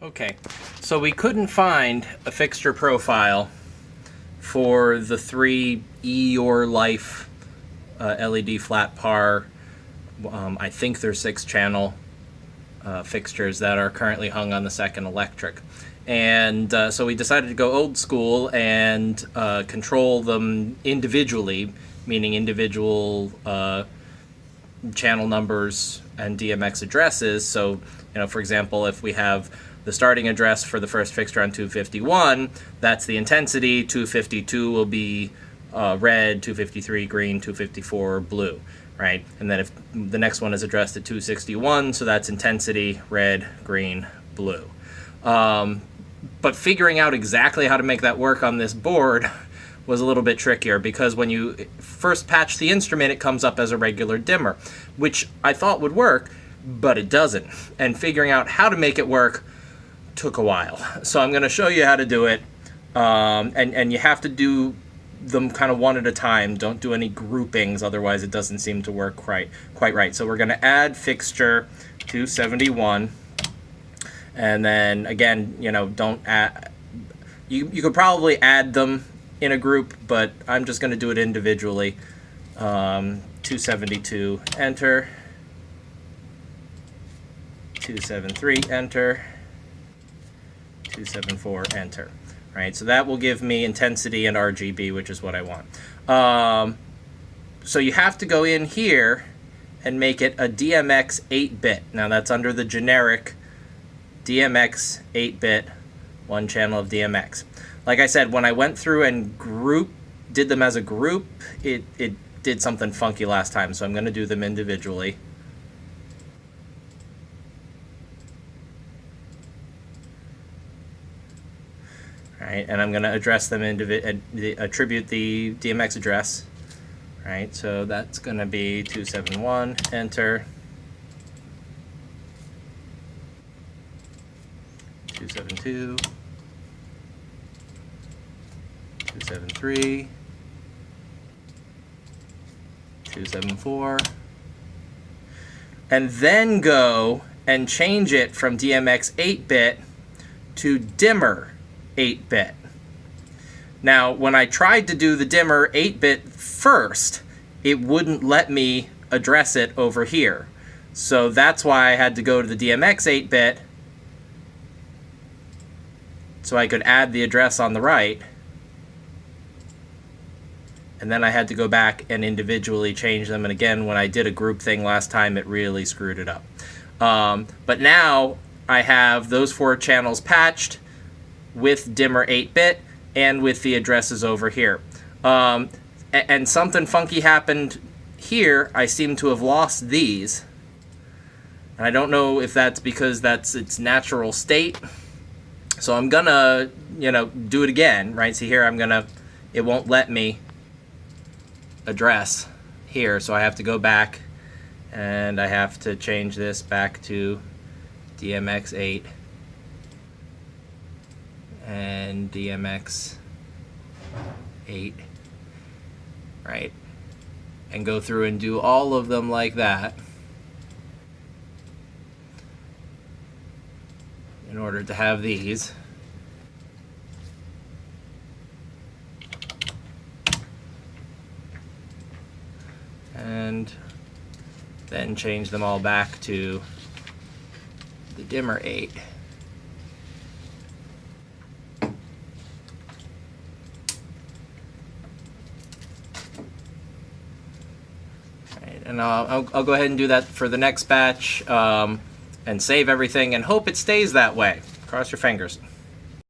Okay, so we couldn't find a fixture profile for the three Your Life LED flat par, I think they're 6-channel fixtures that are currently hung on the second electric. And so we decided to go old school and control them individually, meaning individual channel numbers and DMX addresses. So, for example, if we have the starting address for the first fixture on 251, that's the intensity. 252 will be red, 253 green, 254 blue, right? And then if the next one is addressed at 261, so that's intensity, red, green, blue. But figuring out exactly how to make that work on this board was a little bit trickier, because when you first patch the instrument, it comes up as a regular dimmer, which I thought would work, but it doesn't. And figuring out how to make it work took a while. So I'm going to show you how to do it, and you have to do them kind of one at a time. Don't do any groupings, otherwise it doesn't seem to work quite right. So we're going to add fixture 271, and then again, don't add. You could probably add them in a group, but I'm just going to do it individually. 272, enter. 273, enter. 274, enter. Right, so that will give me intensity and RGB, which is what I want. So you have to go in here and make it a DMX 8-bit. Now that's under the generic DMX 8-bit, one channel of DMX. Like I said, when I went through and did them as a group, it did something funky last time, so I'm going to do them individually. Right, and I'm going to address them attribute the DMX address. Right, so that's going to be 271, enter. 272, 273, 274, and then go and change it from DMX 8-bit to dimmer 8-bit. Now, when I tried to do the dimmer 8-bit first, it wouldn't let me address it over here. So that's why I had to go to the DMX 8-bit so I could add the address on the right. And then I had to go back and individually change them. And again, when I did a group thing last time, it really screwed it up. But now I have those 4 channels patched with dimmer 8-bit and with the addresses over here. And something funky happened here. I seem to have lost these. And I don't know if that's because that's its natural state. So I'm gonna, do it again, right? See here, it won't let me address here, so I have to go back and I have to change this back to DMX 8 and DMX 8, right? And go through and do all of them like that in order to have these. And then change them all back to the dimmer 8. Right, and I'll go ahead and do that for the next batch, and save everything and hope it stays that way. Cross your fingers.